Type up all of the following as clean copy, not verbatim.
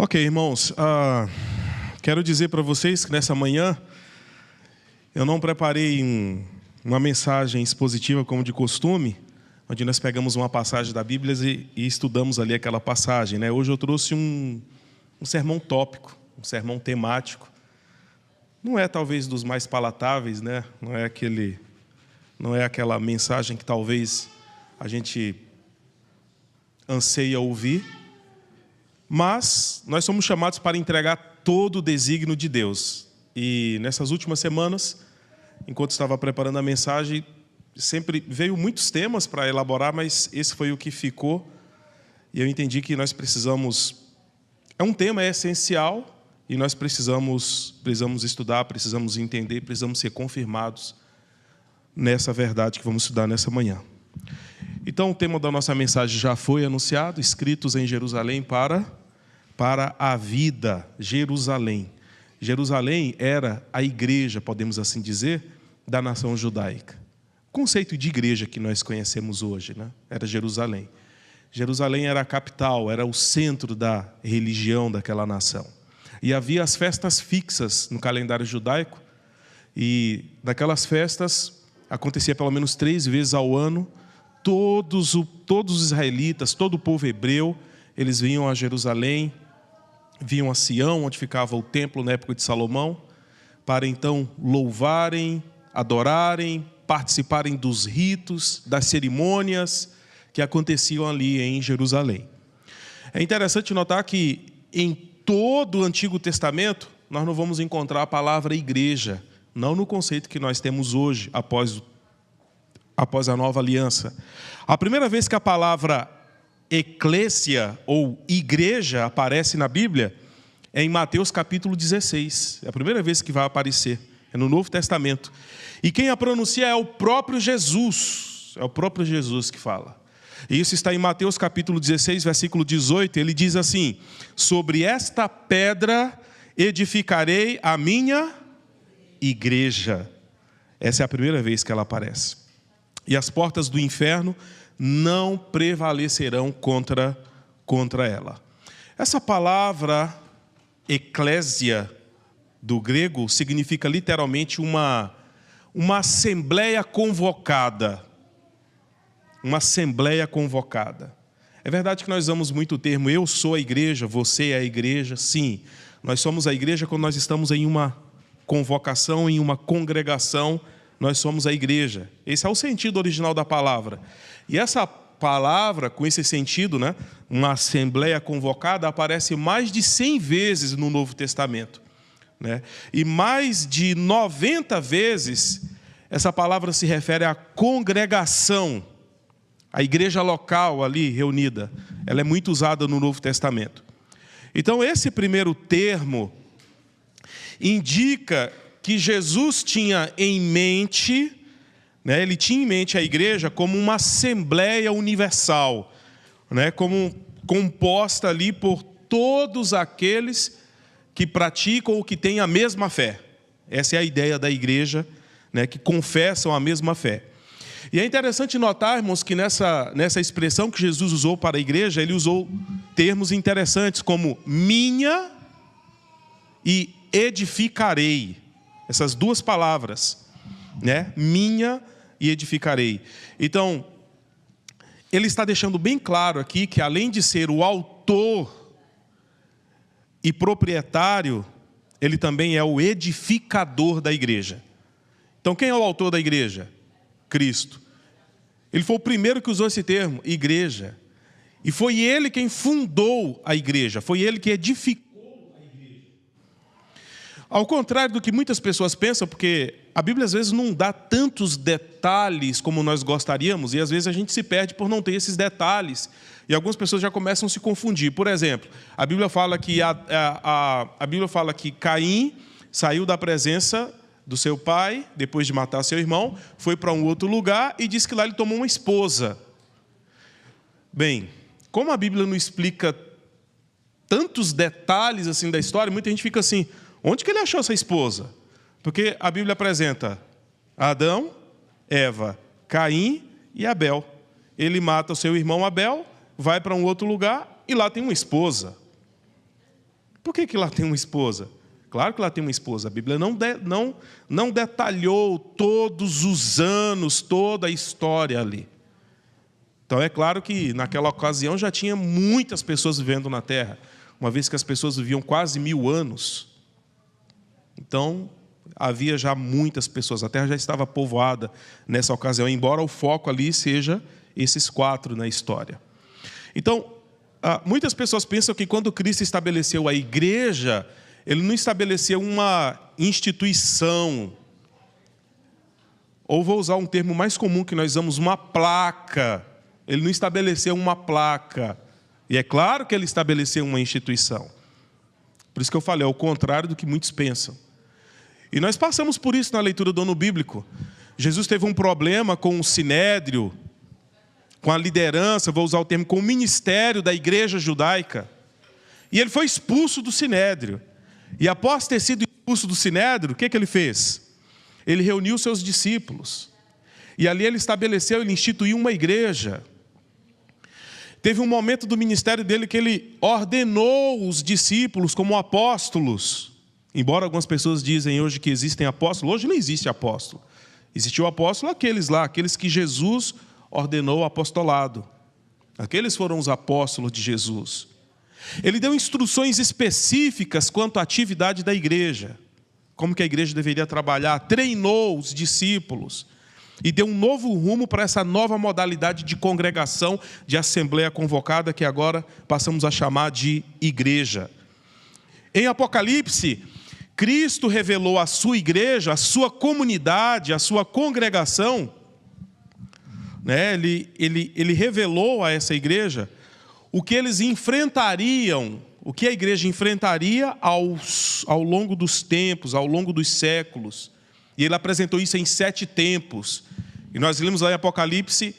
Ok, irmãos, quero dizer para vocês que nessa manhã eu não preparei uma mensagem expositiva como de costume, onde nós pegamos uma passagem da Bíblia e estudamos ali aquela passagem, né? Hoje eu trouxe um sermão tópico, um sermão temático. Não é talvez dos mais palatáveis, né? Não é aquela mensagem que talvez a gente anseia ouvir, mas nós somos chamados para entregar todo o desígnio de Deus. E nessas últimas semanas, enquanto estava preparando a mensagem, sempre veio muitos temas para elaborar, mas esse foi o que ficou. E eu entendi que nós precisamos... É um tema essencial e nós precisamos estudar, precisamos entender, precisamos ser confirmados nessa verdade que vamos estudar nessa manhã. Então, o tema da nossa mensagem já foi anunciado: escritos em Jerusalém para a vida. Jerusalém. Jerusalém era a igreja, podemos assim dizer, da nação judaica. O conceito de igreja que nós conhecemos hoje, né? Era Jerusalém. Jerusalém era a capital, era o centro da religião daquela nação. E havia as festas fixas no calendário judaico, e naquelas festas acontecia pelo menos 3 vezes ao ano. Todos os israelitas, todo o povo hebreu, eles vinham a Jerusalém, vinham a Sião, onde ficava o templo na época de Salomão, para então louvarem, adorarem, participarem dos ritos, das cerimônias que aconteciam ali em Jerusalém. É interessante notar que em todo o Antigo Testamento nós não vamos encontrar a palavra igreja, não no conceito que nós temos hoje, após a nova aliança. A primeira vez que a palavra eclésia ou igreja aparece na Bíblia é em Mateus capítulo 16. É a primeira vez que vai aparecer, é no Novo Testamento. E quem a pronuncia é o próprio Jesus. É o próprio Jesus que fala. E isso está em Mateus capítulo 16, versículo 18. Ele diz assim: sobre esta pedra edificarei a minha igreja. Essa é a primeira vez que ela aparece. E as portas do inferno não prevalecerão contra ela. Essa palavra eclésia do grego significa literalmente uma assembleia convocada. Uma assembleia convocada. É verdade que nós usamos muito o termo eu sou a igreja, você é a igreja. Sim, nós somos a igreja quando nós estamos em uma convocação, em uma congregação. Nós somos a igreja. Esse é o sentido original da palavra. E essa palavra, com esse sentido, né, uma assembleia convocada, aparece mais de 100 vezes no Novo Testamento, né? E mais de 90 vezes essa palavra se refere à congregação, a igreja local ali reunida. Ela é muito usada no Novo Testamento. Então, esse primeiro termo indica que Jesus tinha em mente, né, ele tinha em mente a igreja como uma assembleia universal, né, como composta ali por todos aqueles que praticam ou que têm a mesma fé. Essa é a ideia da igreja, né, que confessam a mesma fé. E é interessante notar, irmãos, que nessa expressão que Jesus usou para a igreja, ele usou termos interessantes como minha e edificarei. Essas duas palavras, né? Minha e edificarei. Então, ele está deixando bem claro aqui que, além de ser o autor e proprietário, ele também é o edificador da igreja. Então, quem é o autor da igreja? Cristo. Ele foi o primeiro que usou esse termo, igreja. E foi ele quem fundou a igreja, foi ele que edificou. Ao contrário do que muitas pessoas pensam, porque a Bíblia às vezes não dá tantos detalhes como nós gostaríamos, e às vezes a gente se perde por não ter esses detalhes, e algumas pessoas já começam a se confundir. Por exemplo, a Bíblia fala que, a Bíblia fala que Caim saiu da presença do seu pai, depois de matar seu irmão, foi para um outro lugar e disse que lá ele tomou uma esposa. Bem, como a Bíblia não explica tantos detalhes assim da história, muita gente fica assim: onde que ele achou essa esposa? Porque a Bíblia apresenta Adão, Eva, Caim e Abel. Ele mata o seu irmão Abel, vai para um outro lugar e lá tem uma esposa. Por que lá tem uma esposa? Claro que lá tem uma esposa. A Bíblia não detalhou todos os anos, toda a história ali. Então é claro que naquela ocasião já tinha muitas pessoas vivendo na terra, uma vez que as pessoas viviam quase 1000 anos. Então havia já muitas pessoas, a terra já estava povoada nessa ocasião, embora o foco ali seja esses 4 na história. Então, muitas pessoas pensam que quando Cristo estabeleceu a igreja, Ele não estabeleceu uma instituição, ou vou usar um termo mais comum que nós usamos, uma placa. Ele não estabeleceu uma placa. E é claro que Ele estabeleceu uma instituição. Por isso que eu falei, é o contrário do que muitos pensam. E nós passamos por isso na leitura do ano bíblico. Jesus teve um problema com o sinédrio, com a liderança, vou usar o termo, com o ministério da igreja judaica. E ele foi expulso do sinédrio. E após ter sido expulso do sinédrio, o que ele fez? Ele reuniu seus discípulos. E ali ele estabeleceu, ele instituiu uma igreja. Teve um momento do ministério dele que ele ordenou os discípulos como apóstolos. Embora algumas pessoas dizem hoje que existem apóstolos, hoje não existe apóstolo. Existiu apóstolo aqueles lá, aqueles que Jesus ordenou o apostolado. Aqueles foram os apóstolos de Jesus. Ele deu instruções específicas quanto à atividade da igreja. Como que a igreja deveria trabalhar. Treinou os discípulos. E deu um novo rumo para essa nova modalidade de congregação, de assembleia convocada, que agora passamos a chamar de igreja. Em Apocalipse, Cristo revelou à sua igreja, à sua comunidade, à sua congregação, né? Ele revelou a essa igreja o que eles enfrentariam, o que a igreja enfrentaria ao longo dos tempos, ao longo dos séculos. E ele apresentou isso em 7 tempos. E nós lemos lá em Apocalipse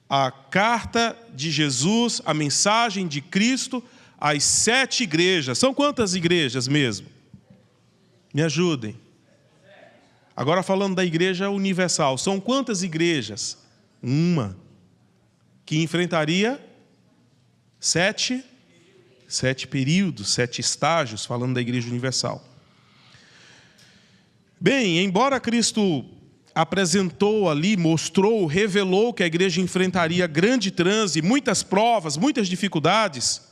a carta de Jesus, a mensagem de Cristo às 7 igrejas. São quantas igrejas mesmo? Me ajudem. Agora falando da igreja universal, são quantas igrejas? Uma. Que enfrentaria 7 períodos, 7 estágios, falando da igreja universal. Bem, embora Cristo apresentou ali, mostrou, revelou que a igreja enfrentaria grande transe, muitas provas, muitas dificuldades,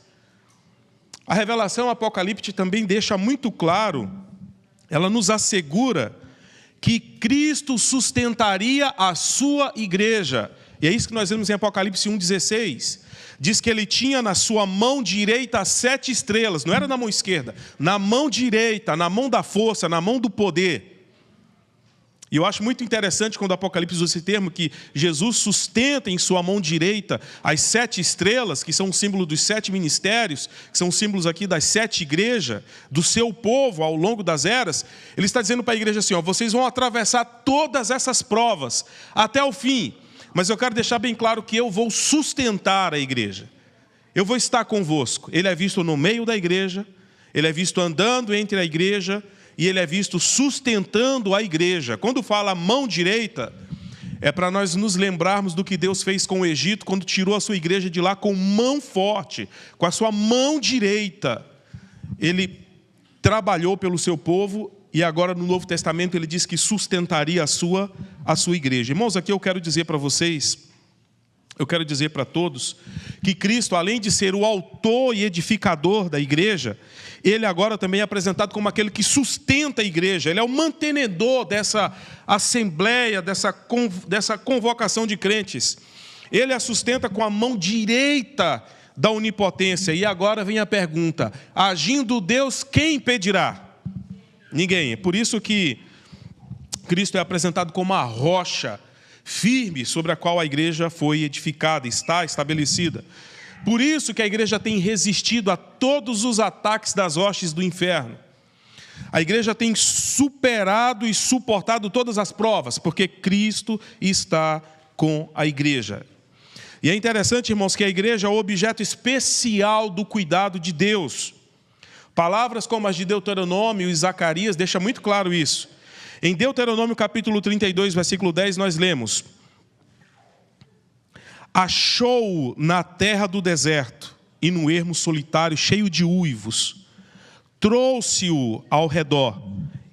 a revelação apocalíptica também deixa muito claro, ela nos assegura que Cristo sustentaria a sua igreja. E é isso que nós vemos em Apocalipse 1,16. Diz que ele tinha na sua mão direita 7 estrelas, não era na mão esquerda, na mão direita, na mão da força, na mão do poder. E eu acho muito interessante quando o Apocalipse usa esse termo, que Jesus sustenta em sua mão direita as 7 estrelas, que são um símbolo dos 7 ministérios, que são símbolos aqui das 7 igrejas, do seu povo ao longo das eras. Ele está dizendo para a igreja assim, vocês vão atravessar todas essas provas até o fim, mas eu quero deixar bem claro que eu vou sustentar a igreja. Eu vou estar convosco. Ele é visto no meio da igreja, ele é visto andando entre a igreja, e ele é visto sustentando a igreja. Quando fala mão direita, é para nós nos lembrarmos do que Deus fez com o Egito, quando tirou a sua igreja de lá com mão forte, com a sua mão direita. Ele trabalhou pelo seu povo, e agora no Novo Testamento ele diz que sustentaria a sua igreja. Irmãos, aqui eu quero dizer para vocês, eu quero dizer para todos, que Cristo, além de ser o autor e edificador da igreja, ele agora também é apresentado como aquele que sustenta a igreja. Ele é o mantenedor dessa assembleia, dessa convocação de crentes. Ele a sustenta com a mão direita da onipotência. E agora vem a pergunta, agindo Deus, quem impedirá? Ninguém. É por isso que Cristo é apresentado como a rocha firme sobre a qual a igreja foi edificada, está estabelecida. Por isso que a igreja tem resistido a todos os ataques das hostes do inferno. A igreja tem superado e suportado todas as provas, porque Cristo está com a igreja. E é interessante, irmãos, que a igreja é o objeto especial do cuidado de Deus. Palavras como as de Deuteronômio e Zacarias deixam muito claro isso. Em Deuteronômio capítulo 32, versículo 10, nós lemos: achou na terra do deserto e no ermo solitário cheio de uivos, trouxe-o ao redor,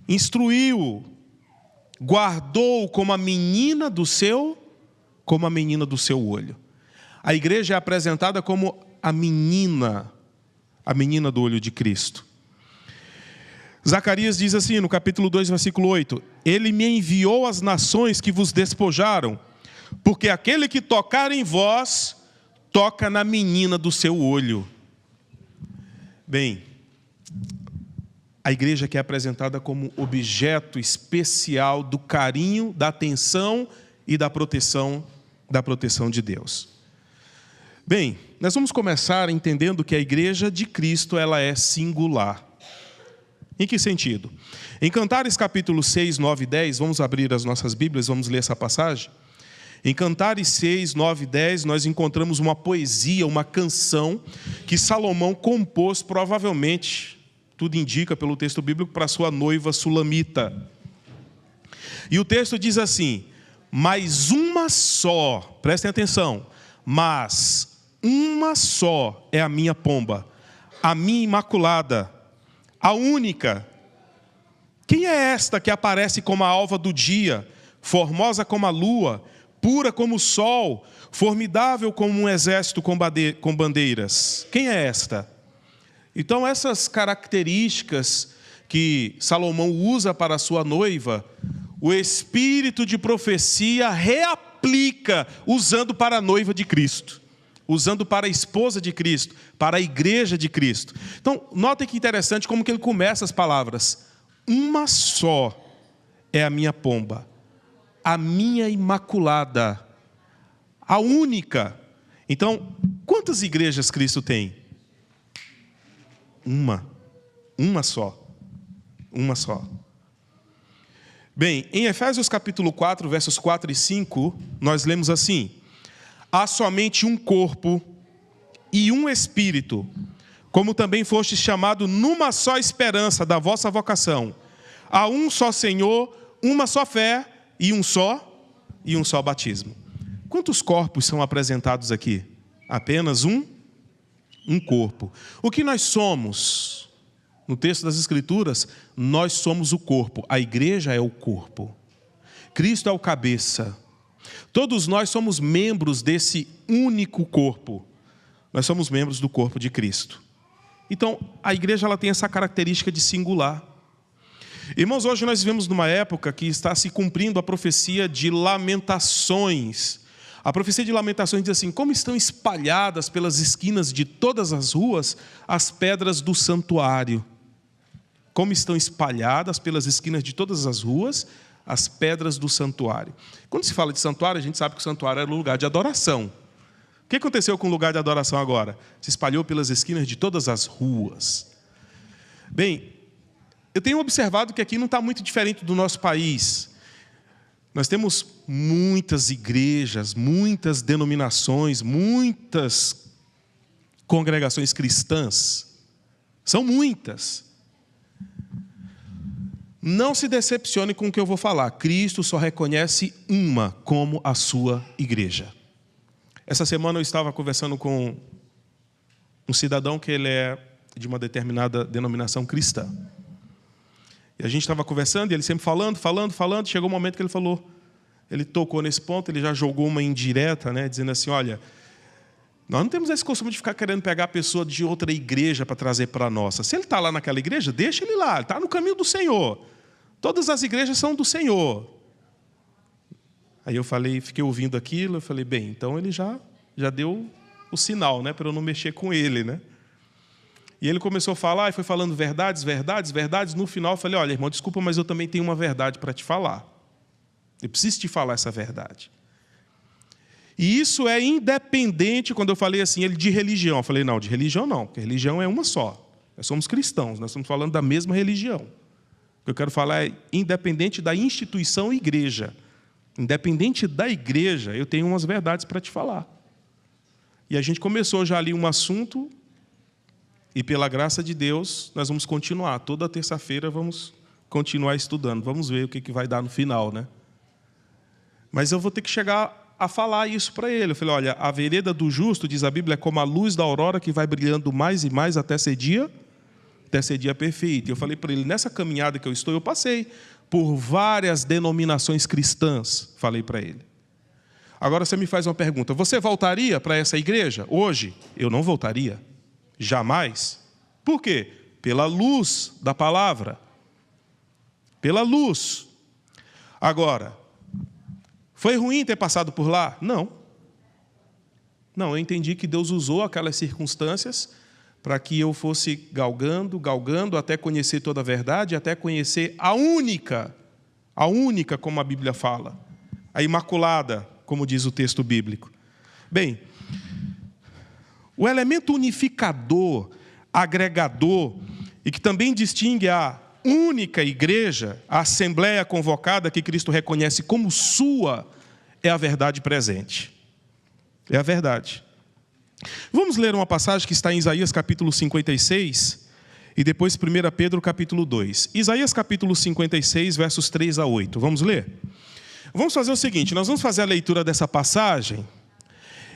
instruiu-o, guardou-o como a menina do seu olho. A igreja é apresentada como a menina do olho de Cristo. Zacarias diz assim, no capítulo 2, versículo 8: Ele me enviou às nações que vos despojaram, porque aquele que tocar em vós, toca na menina do seu olho. Bem, a igreja que é apresentada como objeto especial do carinho, da atenção e da proteção de Deus. Bem, nós vamos começar entendendo que a igreja de Cristo, ela é singular. Em que sentido? Em Cantares capítulo 6, 9 e 10, vamos abrir as nossas Bíblias, vamos ler essa passagem. Em Cantares 6, 9 e 10, nós encontramos uma poesia, uma canção que Salomão compôs, provavelmente, tudo indica pelo texto bíblico, para sua noiva Sulamita. E o texto diz assim: mas uma só, prestem atenção, mas uma só é a minha pomba, a minha imaculada, a única. Quem é esta que aparece como a alva do dia, formosa como a lua, pura como o sol, formidável como um exército com bandeiras? Quem é esta? Então, essas características que Salomão usa para a sua noiva, o espírito de profecia reaplica, usando para a noiva de Cristo, usando para a esposa de Cristo, para a igreja de Cristo. Então, notem que interessante como que ele começa as palavras: uma só é a minha pomba, a minha imaculada, a única. Então, quantas igrejas Cristo tem? Uma só. Bem, em Efésios capítulo 4, versos 4 e 5, nós lemos assim: há somente um corpo e um espírito, como também fostes chamado numa só esperança da vossa vocação. Há um só Senhor, uma só fé e um só batismo. Quantos corpos são apresentados aqui? Apenas um corpo. O que nós somos? No texto das Escrituras, nós somos o corpo. A igreja é o corpo. Cristo é o cabeça. Todos nós somos membros desse único corpo. Nós somos membros do corpo de Cristo. Então, a igreja ela tem essa característica de singular. Irmãos, hoje nós vivemos numa época que está se cumprindo a profecia de Lamentações. A profecia de Lamentações diz assim: como estão espalhadas pelas esquinas de todas as ruas as pedras do santuário. Como estão espalhadas pelas esquinas de todas as ruas as pedras do santuário. Quando se fala de santuário, a gente sabe que o santuário era um lugar de adoração. O que aconteceu com o lugar de adoração agora? Se espalhou pelas esquinas de todas as ruas. Bem, eu tenho observado que aqui não está muito diferente do nosso país. Nós temos muitas igrejas, muitas denominações, muitas congregações cristãs. São muitas. Não se decepcione com o que eu vou falar. Cristo só reconhece uma como a sua igreja. Essa semana eu estava conversando com um cidadão que ele é de uma determinada denominação cristã. E a gente estava conversando e ele sempre falando. Chegou um momento que ele falou, ele tocou nesse ponto, ele já jogou uma indireta, né, dizendo assim: olha, nós não temos esse costume de ficar querendo pegar a pessoa de outra igreja para trazer para a nossa. Se ele está lá naquela igreja, deixa ele lá, ele está no caminho do Senhor. Todas as igrejas são do Senhor. Aí eu fiquei ouvindo aquilo, eu falei, bem, então ele já deu o sinal, né, para eu não mexer com ele, né? E ele começou a falar, e foi falando verdades. No final eu falei, olha, irmão, desculpa, mas eu também tenho uma verdade para te falar. Eu preciso te falar essa verdade. E isso é independente, quando eu falei assim, ele de religião. Eu falei, não, de religião não, porque religião é uma só. Nós somos cristãos, nós estamos falando da mesma religião. O que eu quero falar é independente da instituição igreja. Independente da igreja, eu tenho umas verdades para te falar. E a gente começou já ali um assunto, e pela graça de Deus, nós vamos continuar. Toda terça-feira vamos continuar estudando. Vamos ver o que vai dar no final, né? Mas eu vou ter que chegar a falar isso para ele. Eu falei, olha, a vereda do justo, diz a Bíblia, é como a luz da aurora que vai brilhando mais e mais até ser dia até ser dia perfeito. Eu falei para ele, nessa caminhada que eu estou, eu passei por várias denominações cristãs, falei para ele. Agora você me faz uma pergunta, você voltaria para essa igreja hoje? Eu não voltaria, jamais. Por quê? Pela luz da palavra. Pela luz. Agora, foi ruim ter passado por lá? Não. Não, eu entendi que Deus usou aquelas circunstâncias para que eu fosse galgando, até conhecer toda a verdade, até conhecer a única, como a Bíblia fala, a imaculada, como diz o texto bíblico. Bem, o elemento unificador, agregador, e que também distingue a única igreja, a assembleia convocada que Cristo reconhece como sua, é a verdade presente. É a verdade. Vamos ler uma passagem que está em Isaías capítulo 56 e depois 1 Pedro capítulo 2. Isaías capítulo 56, versos 3 a 8. Vamos ler? Vamos fazer o seguinte, nós vamos fazer a leitura dessa passagem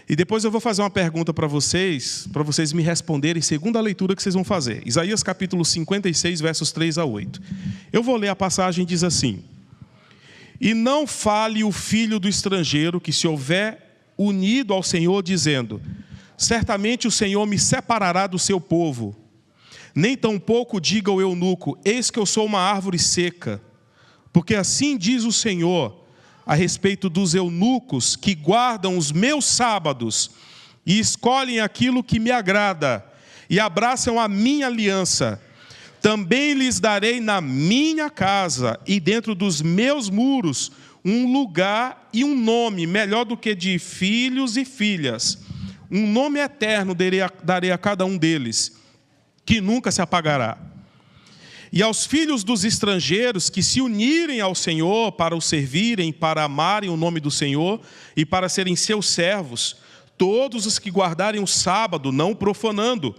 e depois eu vou fazer uma pergunta para vocês me responderem segundo a leitura que vocês vão fazer. Isaías capítulo 56, versos 3 a 8. Eu vou ler a passagem, diz assim: E não fale o filho do estrangeiro que se houver unido ao Senhor, dizendo: certamente o Senhor me separará do seu povo. Nem tampouco diga o eunuco: eis que eu sou uma árvore seca. Porque assim diz o Senhor a respeito dos eunucos que guardam os meus sábados e escolhem aquilo que me agrada e abraçam a minha aliança. Também lhes darei na minha casa e dentro dos meus muros um lugar e um nome melhor do que de filhos e filhas. Um nome eterno darei a cada um deles, que nunca se apagará. E aos filhos dos estrangeiros que se unirem ao Senhor para o servirem, para amarem o nome do Senhor e para serem seus servos, todos os que guardarem o sábado, não o profanando,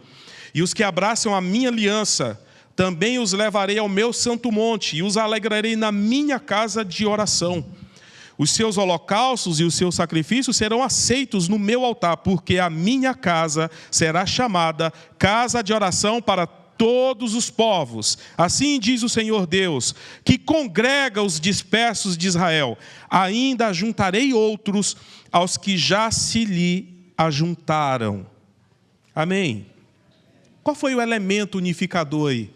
e os que abraçam a minha aliança, também os levarei ao meu santo monte e os alegrarei na minha casa de oração. Os seus holocaustos e os seus sacrifícios serão aceitos no meu altar, porque a minha casa será chamada casa de oração para todos os povos. Assim diz o Senhor Deus, que congrega os dispersos de Israel. Ainda ajuntarei outros aos que já se lhe ajuntaram. Amém. Qual foi o elemento unificador aí?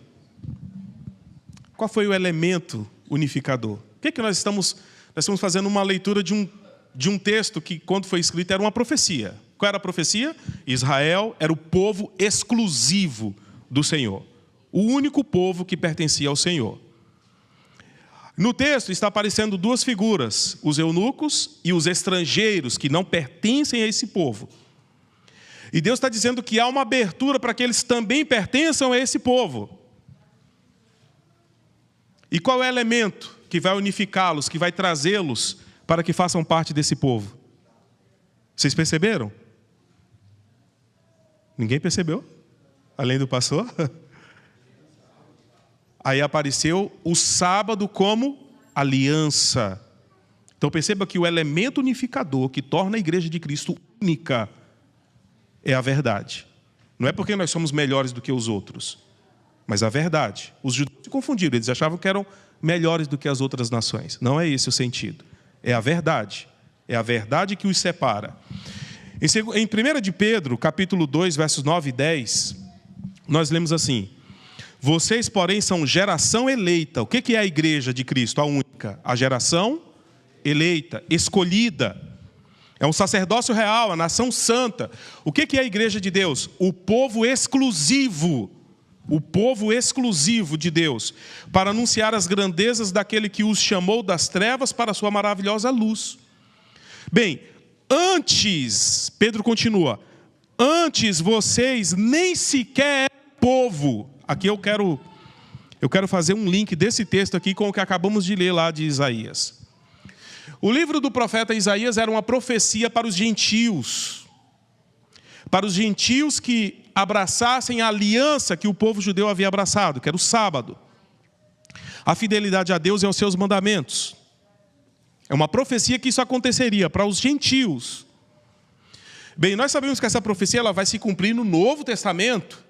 Qual foi o elemento unificador? O que é que nós estamos fazendo uma leitura de um texto que, quando foi escrito, era uma profecia. Qual era a profecia? Israel era o povo exclusivo do Senhor. O único povo que pertencia ao Senhor. No texto está aparecendo duas figuras, os eunucos e os estrangeiros que não pertencem a esse povo. E Deus está dizendo que há uma abertura para que eles também pertençam a esse povo. E qual é o elemento que vai unificá-los, que vai trazê-los para que façam parte desse povo? Vocês perceberam? Ninguém percebeu? Além do pastor? Aí apareceu o sábado como aliança. Então perceba que o elemento unificador que torna a igreja de Cristo única é a verdade. Não é porque nós somos melhores do que os outros, mas a verdade. Os judeus se confundiram, eles achavam que eram melhores do que as outras nações. Não é esse o sentido. É a verdade. É a verdade que os separa. Em 1 de Pedro, capítulo 2, versos 9 e 10, nós lemos assim: vocês, porém, são geração eleita. O que é a igreja de Cristo? A única. A geração eleita, escolhida. É um sacerdócio real, a nação santa. O que é a igreja de Deus? O povo exclusivo. O povo exclusivo de Deus. Para anunciar as grandezas daquele que os chamou das trevas para a sua maravilhosa luz. Bem, antes, Pedro continua, antes vocês nem sequer eram povo. Aqui eu quero fazer um link desse texto aqui com o que acabamos de ler lá de Isaías. O livro do profeta Isaías era uma profecia para os gentios. Para os gentios que abraçassem a aliança que o povo judeu havia abraçado, que era o sábado. A fidelidade a Deus e aos seus mandamentos. É uma profecia que isso aconteceria para os gentios. Bem, nós sabemos que essa profecia ela vai se cumprir no Novo Testamento,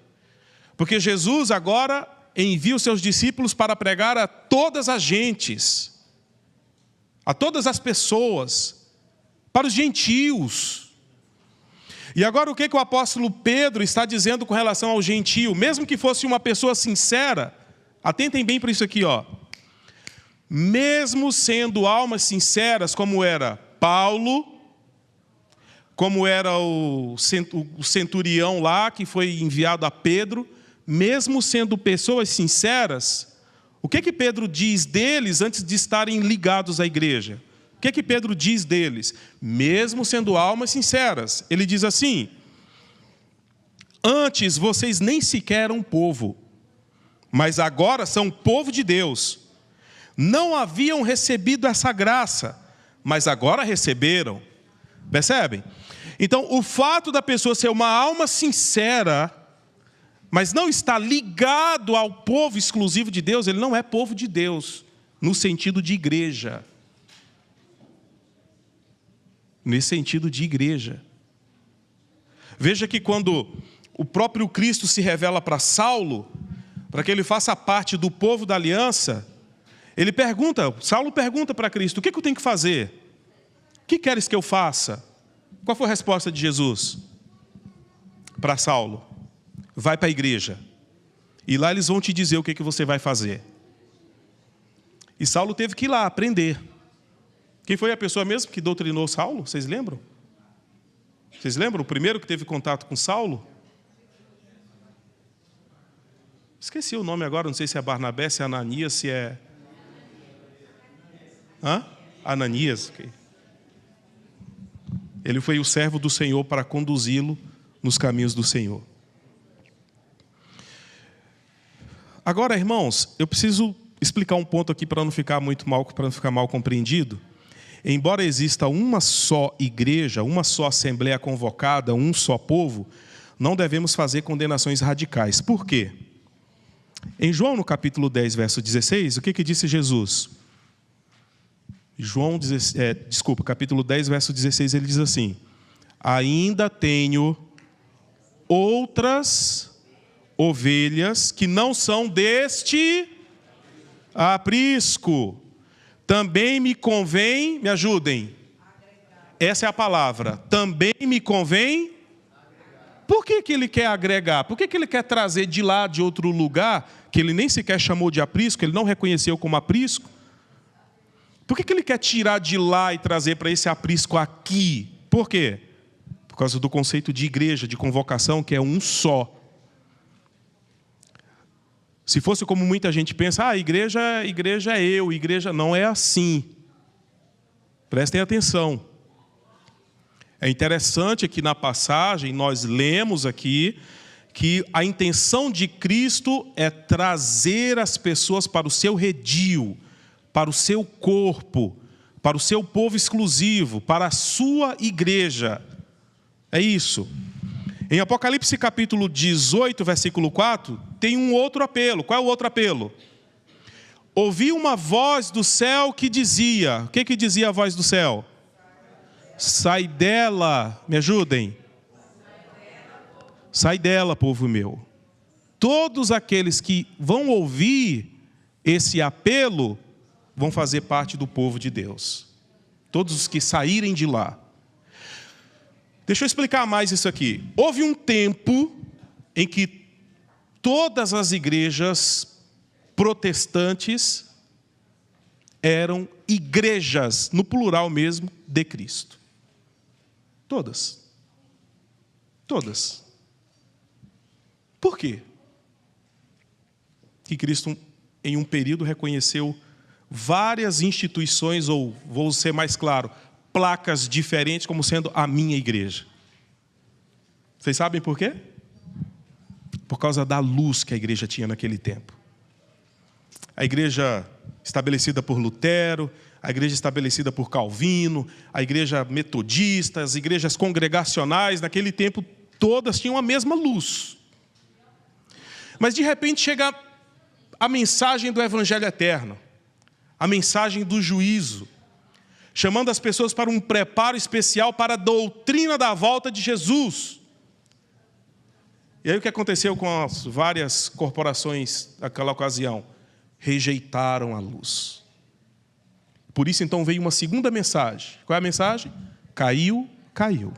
Porque Jesus agora envia os seus discípulos para pregar a todas as gentes, a todas as pessoas, para os gentios. E agora o que o apóstolo Pedro está dizendo com relação ao gentio? Mesmo que fosse uma pessoa sincera, atentem bem para isso aqui, ó. Mesmo sendo almas sinceras, como era Paulo, como era o centurião lá, que foi enviado a Pedro, mesmo sendo pessoas sinceras, o que Pedro diz deles antes de estarem ligados à igreja? O que Pedro diz deles? Mesmo sendo almas sinceras, ele diz assim: antes vocês nem sequer eram povo, mas agora são povo de Deus. Não haviam recebido essa graça, mas agora receberam. Percebem? Então, o fato da pessoa ser uma alma sincera, mas não está ligado ao povo exclusivo de Deus, ele não é povo de Deus, no sentido de igreja. Nesse sentido de igreja. Veja que quando o próprio Cristo se revela para Saulo, para que ele faça parte do povo da aliança, Saulo pergunta para Cristo: o que eu tenho que fazer? O que queres que eu faça? Qual foi a resposta de Jesus para Saulo? Vai para a igreja, e lá eles vão te dizer o que você vai fazer. E Saulo teve que ir lá aprender. Quem foi a pessoa mesmo que doutrinou Saulo? Vocês lembram? Vocês lembram o primeiro que teve contato com Saulo? Esqueci o nome agora, não sei se é Barnabé, se é Ananias, se é... Ananias. Okay. Ele foi o servo do Senhor para conduzi-lo nos caminhos do Senhor. Agora, irmãos, eu preciso explicar um ponto aqui para não ficar mal compreendido. Embora exista uma só igreja, uma só assembleia convocada, um só povo, não devemos fazer condenações radicais. Por quê? Em João, no capítulo 10, verso 16, o que disse Jesus? Capítulo 10, verso 16, ele diz assim: ainda tenho outras ovelhas que não são deste aprisco. Também me convém, me ajudem. Essa é a palavra. Também me convém. Por que ele quer agregar? Por que ele quer trazer de lá, de outro lugar, que ele nem sequer chamou de aprisco, ele não reconheceu como aprisco? Por que ele quer tirar de lá e trazer para esse aprisco aqui? Por quê? Por causa do conceito de igreja, de convocação, que é um só. Se fosse como muita gente pensa, igreja é eu, igreja não é assim. Prestem atenção. É interessante que na passagem nós lemos aqui que a intenção de Cristo é trazer as pessoas para o seu redil, para o seu corpo, para o seu povo exclusivo, para a sua igreja. É isso. Em Apocalipse capítulo 18, versículo 4, tem um outro apelo. Qual é o outro apelo? Ouvi uma voz do céu que dizia... O que dizia a voz do céu? Sai dela, me ajudem. Sai dela, povo meu. Todos aqueles que vão ouvir esse apelo vão fazer parte do povo de Deus. Todos os que saírem de lá. Deixa eu explicar mais isso aqui. Houve um tempo em que todas as igrejas protestantes eram igrejas, no plural mesmo, de Cristo. Todas. Todas. Por quê? Que Cristo, em um período, reconheceu várias instituições, ou, vou ser mais claro, placas diferentes como sendo a minha igreja. Vocês sabem por quê? Por causa da luz que a igreja tinha naquele tempo. A igreja estabelecida por Lutero, a igreja estabelecida por Calvino, a igreja metodista, as igrejas congregacionais, naquele tempo, todas tinham a mesma luz. Mas, de repente, chega a mensagem do Evangelho eterno, a mensagem do juízo, chamando as pessoas para um preparo especial para a doutrina da volta de Jesus. E aí o que aconteceu com as várias corporações naquela ocasião? Rejeitaram a luz. Por isso, então, veio uma segunda mensagem. Qual é a mensagem? Caiu, caiu.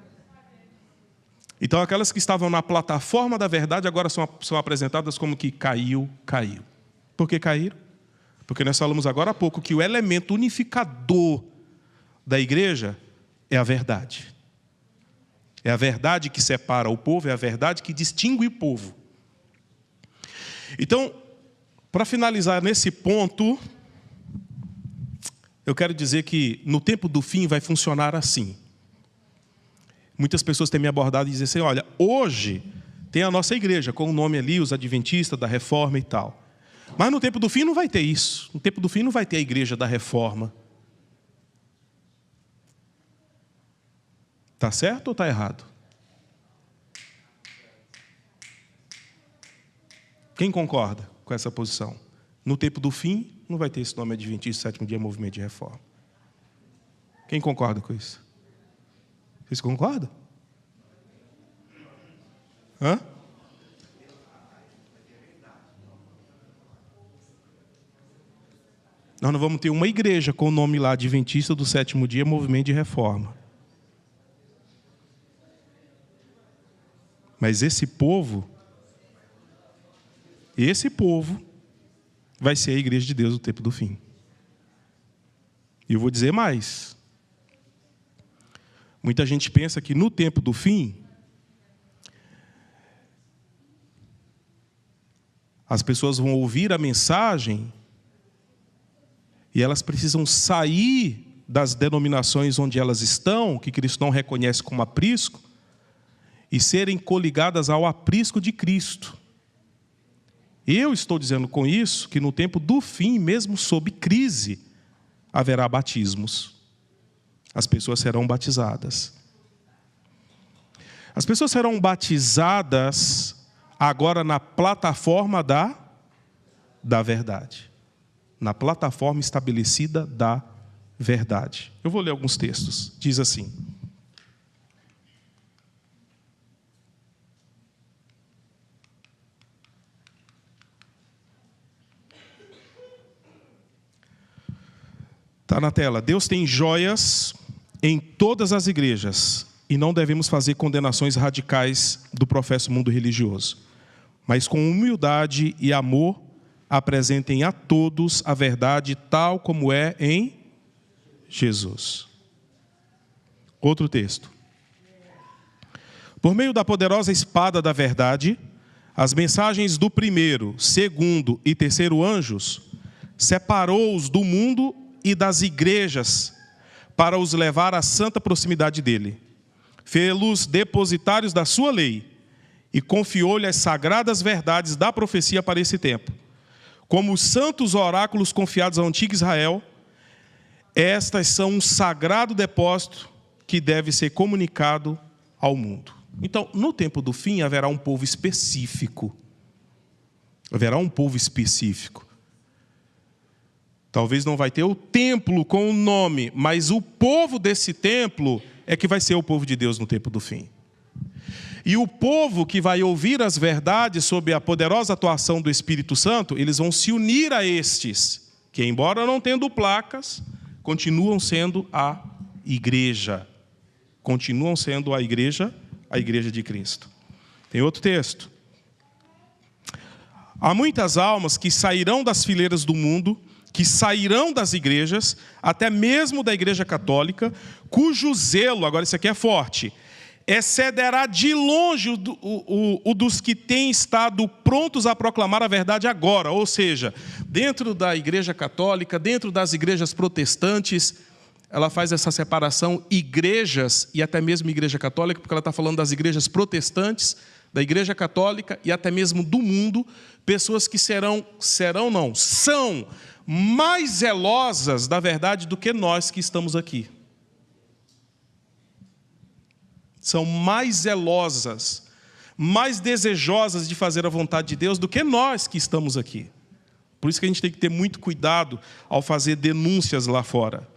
Então, aquelas que estavam na plataforma da verdade agora são apresentadas como que caiu, caiu. Por que caíram? Porque nós falamos agora há pouco que o elemento unificador da igreja é a verdade. É a verdade que separa o povo, é a verdade que distingue o povo. Então, para finalizar nesse ponto, eu quero dizer que no tempo do fim vai funcionar assim. Muitas pessoas têm me abordado e dizem assim, olha, hoje tem a nossa igreja, com o nome ali, os adventistas da reforma e tal. Mas no tempo do fim não vai ter isso. No tempo do fim não vai ter a igreja da reforma. Está certo ou está errado? Quem concorda com essa posição? No tempo do fim, não vai ter esse nome adventista, sétimo dia, movimento de reforma. Quem concorda com isso? Vocês concordam? Hã? Nós não vamos ter uma igreja com o nome lá, adventista do sétimo dia, movimento de reforma. Mas esse povo vai ser a igreja de Deus no tempo do fim. E eu vou dizer mais. Muita gente pensa que no tempo do fim, as pessoas vão ouvir a mensagem e elas precisam sair das denominações onde elas estão, que Cristo não reconhece como aprisco, e serem coligadas ao aprisco de Cristo. Eu estou dizendo com isso que no tempo do fim, mesmo sob crise, haverá batismos. As pessoas serão batizadas. As pessoas serão batizadas agora na plataforma da verdade. Na plataforma estabelecida da verdade. Eu vou ler alguns textos. Diz assim. Está na tela. Deus tem joias em todas as igrejas e não devemos fazer condenações radicais do professo mundo religioso. Mas com humildade e amor apresentem a todos a verdade tal como é em Jesus. Outro texto. Por meio da poderosa espada da verdade, as mensagens do primeiro, segundo e terceiro anjos separou-os do mundo e das igrejas para os levar à santa proximidade dele. Fê-los depositários da sua lei e confiou-lhe as sagradas verdades da profecia para esse tempo. Como os santos oráculos confiados ao antigo Israel, estas são um sagrado depósito que deve ser comunicado ao mundo. Então, no tempo do fim, haverá um povo específico. Haverá um povo específico. Talvez não vai ter o templo com o nome, mas o povo desse templo é que vai ser o povo de Deus no tempo do fim. E o povo que vai ouvir as verdades sobre a poderosa atuação do Espírito Santo, eles vão se unir a estes, que embora não tendo placas, continuam sendo a igreja. Continuam sendo a igreja de Cristo. Tem outro texto. Há muitas almas que sairão das fileiras do mundo, que sairão das igrejas, até mesmo da igreja católica, cujo zelo, agora isso aqui é forte, excederá de longe o dos que têm estado prontos a proclamar a verdade agora. Ou seja, dentro da igreja católica, dentro das igrejas protestantes, ela faz essa separação igrejas e até mesmo igreja católica, porque ela está falando das igrejas protestantes, da igreja católica e até mesmo do mundo, pessoas que são mais zelosas da verdade do que nós que estamos aqui. São mais zelosas, mais desejosas de fazer a vontade de Deus do que nós que estamos aqui. Por isso que a gente tem que ter muito cuidado ao fazer denúncias lá fora.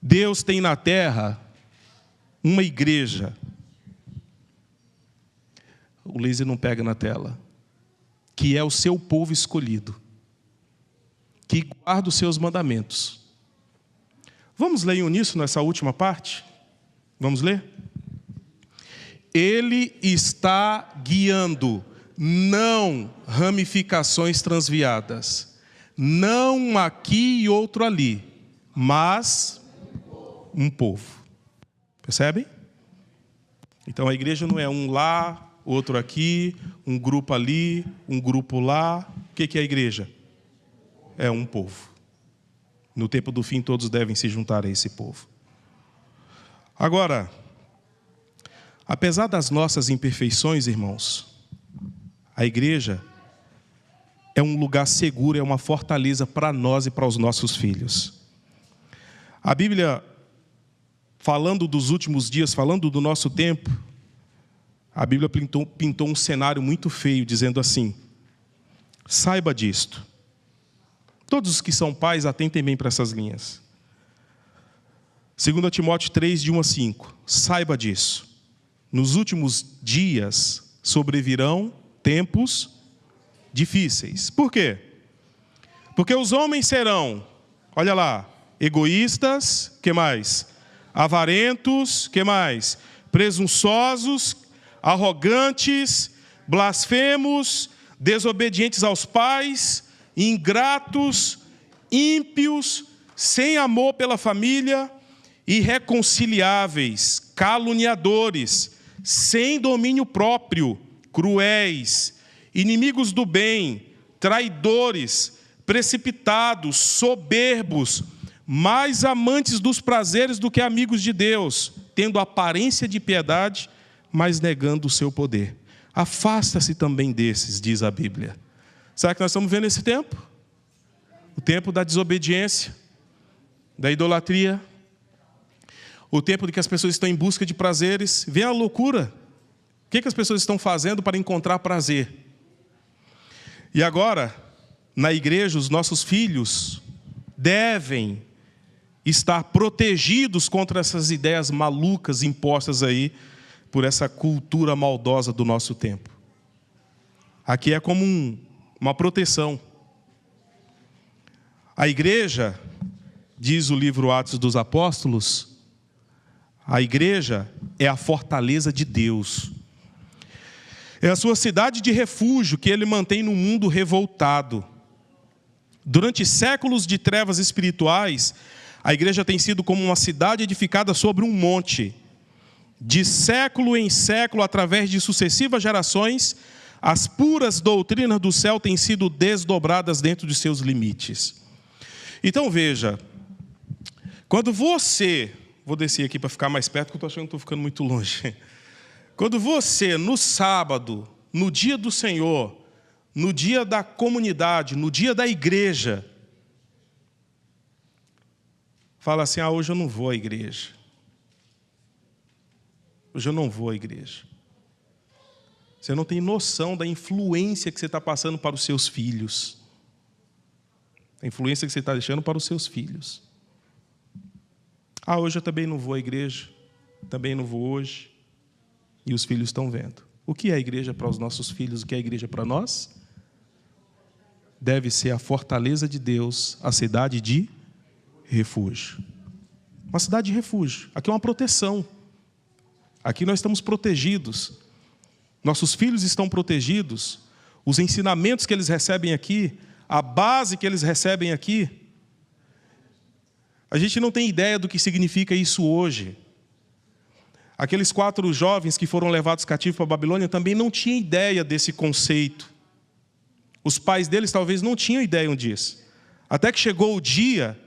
Deus tem na terra uma igreja. o laser não pega na tela. Que é o seu povo escolhido, que guarda os seus mandamentos. Vamos ler em uníssono essa última parte? Vamos ler? Ele está guiando, não ramificações transviadas, não um aqui e outro ali, mas um povo. Percebem? Então a igreja não é um lá, outro aqui, um grupo ali, um grupo lá. O que é a igreja? É um povo. No tempo do fim, todos devem se juntar a esse povo. Agora, apesar das nossas imperfeições, irmãos, a igreja é um lugar seguro, é uma fortaleza para nós e para os nossos filhos. A Bíblia, falando dos últimos dias, falando do nosso tempo, a Bíblia pintou um cenário muito feio, dizendo assim: saiba disto. Todos os que são pais, atentem bem para essas linhas. 2 Timóteo 3, de 1 a 5. Saiba disso. Nos últimos dias sobrevirão tempos difíceis. Por quê? Porque os homens serão, olha lá, egoístas, que mais? Avarentos, que mais? Presunçosos, arrogantes, blasfemos, desobedientes aos pais, ingratos, ímpios, sem amor pela família, irreconciliáveis, caluniadores, sem domínio próprio, cruéis, inimigos do bem, traidores, precipitados, soberbos, mais amantes dos prazeres do que amigos de Deus, tendo aparência de piedade, mas negando o seu poder. Afasta-se também desses, diz a Bíblia. Será que nós estamos vendo esse tempo? O tempo da desobediência, da idolatria, o tempo de que as pessoas estão em busca de prazeres. Vê a loucura. O que as pessoas estão fazendo para encontrar prazer? E agora, na igreja, os nossos filhos devem estar protegidos contra essas ideias malucas impostas aí por essa cultura maldosa do nosso tempo. Aqui é como uma proteção. A igreja, diz o livro Atos dos Apóstolos, a igreja é a fortaleza de Deus. É a sua cidade de refúgio que ele mantém no mundo revoltado. Durante séculos de trevas espirituais, a igreja tem sido como uma cidade edificada sobre um monte. De século em século, através de sucessivas gerações, as puras doutrinas do céu têm sido desdobradas dentro de seus limites. Então veja, quando você... Vou descer aqui para ficar mais perto, porque eu estou achando que estou ficando muito longe. Quando você, no sábado, no dia do Senhor, no dia da comunidade, no dia da igreja, fala assim: hoje eu não vou à igreja. Hoje eu não vou à igreja. Você não tem noção da influência que você está passando para os seus filhos. A influência que você está deixando para os seus filhos. Hoje eu também não vou à igreja. Também não vou hoje. E os filhos estão vendo. O que é a igreja para os nossos filhos? O que é a igreja para nós? Deve ser a fortaleza de Deus, a cidade de refúgio. Uma cidade de refúgio. Aqui é uma proteção. Aqui nós estamos protegidos. Nossos filhos estão protegidos. Os ensinamentos que eles recebem aqui, a base que eles recebem aqui, a gente não tem ideia do que significa isso hoje. Aqueles 4 jovens que foram levados cativos para a Babilônia também não tinham ideia desse conceito. Os pais deles talvez não tinham ideia disso. Até que chegou o dia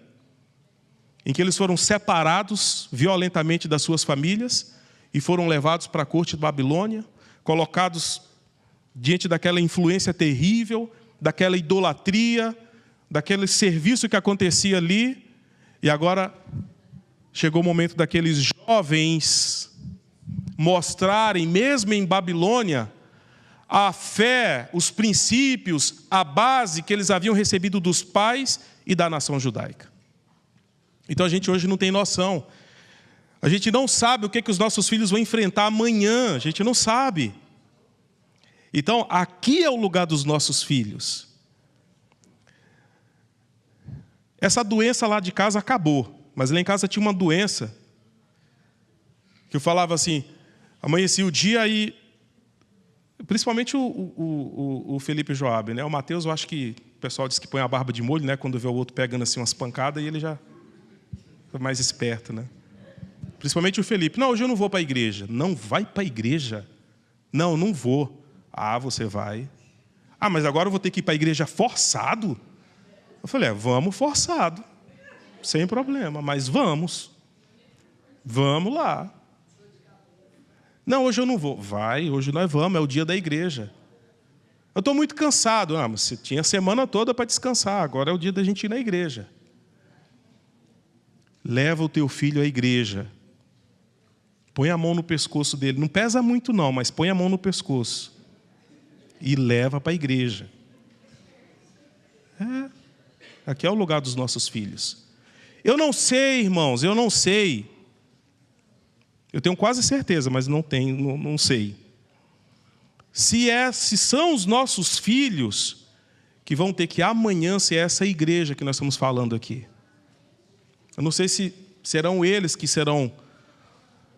em que eles foram separados violentamente das suas famílias e foram levados para a corte de Babilônia, colocados diante daquela influência terrível, daquela idolatria, daquele serviço que acontecia ali. E agora chegou o momento daqueles jovens mostrarem, mesmo em Babilônia, a fé, os princípios, a base que eles haviam recebido dos pais e da nação judaica. Então a gente hoje não tem noção. A gente não sabe o que os nossos filhos vão enfrentar amanhã. A gente não sabe. Então, aqui é o lugar dos nossos filhos. Essa doença lá de casa acabou, mas lá em casa tinha uma doença que eu falava assim, amanhecia o dia e... Principalmente o Felipe Joab, né? O Mateus, eu acho que o pessoal diz que põe a barba de molho, né? Quando vê o outro pegando assim umas pancadas, e ele já é mais esperto, né? Principalmente o Felipe. Não, hoje eu não vou para a igreja. Não vai para a igreja? Não, não vou. Ah, você vai. Ah, mas agora eu vou ter que ir para a igreja forçado? Eu falei, vamos forçado. Sem problema, mas vamos. Vamos lá. Não, hoje eu não vou. Vai, hoje nós vamos, é o dia da igreja. Eu estou muito cansado. Ah, mas você tinha a semana toda para descansar, agora é o dia da gente ir na igreja. Leva o teu filho à igreja. Põe a mão no pescoço dele. Não pesa muito não, mas põe a mão no pescoço. E leva para a igreja. Aqui é o lugar dos nossos filhos. Eu não sei, irmãos, eu não sei. Eu tenho quase certeza, mas não sei. Se são os nossos filhos que vão ter que amanhã ser essa igreja que nós estamos falando aqui. Eu não sei se serão eles que serão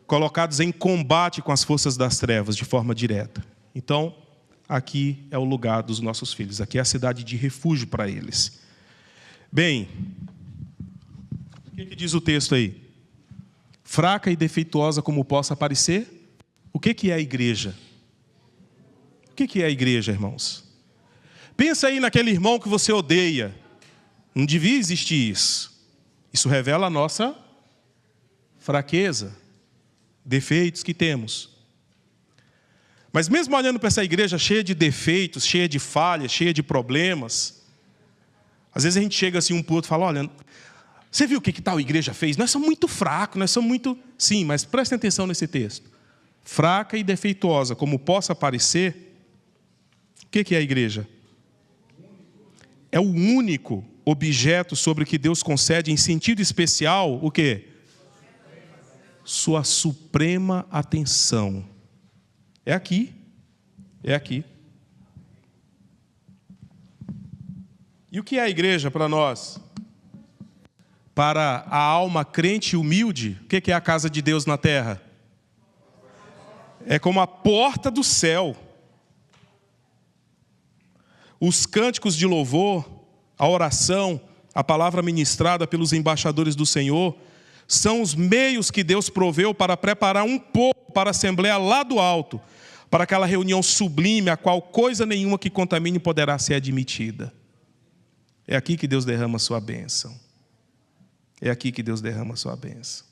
colocados em combate com as forças das trevas de forma direta. Então, aqui é o lugar dos nossos filhos. Aqui é a cidade de refúgio para eles. Bem, o que diz o texto aí? Fraca e defeituosa como possa parecer? O que é a igreja? O que é a igreja, irmãos? Pensa aí naquele irmão que você odeia. Não devia existir isso. Isso revela a nossa fraqueza, defeitos que temos. Mas mesmo olhando para essa igreja cheia de defeitos, cheia de falhas, cheia de problemas, às vezes a gente chega assim um para o outro e fala, olha, você viu o que tal igreja fez? Nós somos muito fracos, nós somos muito... Sim, mas prestem atenção nesse texto. Fraca e defeituosa, como possa parecer, o que é a igreja? É o único objeto sobre o que Deus concede em sentido especial, o quê? Sua suprema atenção. É aqui. É aqui. E o que é a igreja para nós? Para a alma crente e humilde, o que é a casa de Deus na terra? É como a porta do céu. Os cânticos de louvor, a oração, a palavra ministrada pelos embaixadores do Senhor, são os meios que Deus proveu para preparar um povo para a assembleia lá do alto, para aquela reunião sublime, a qual coisa nenhuma que contamine poderá ser admitida. É aqui que Deus derrama a sua bênção. É aqui que Deus derrama a sua bênção.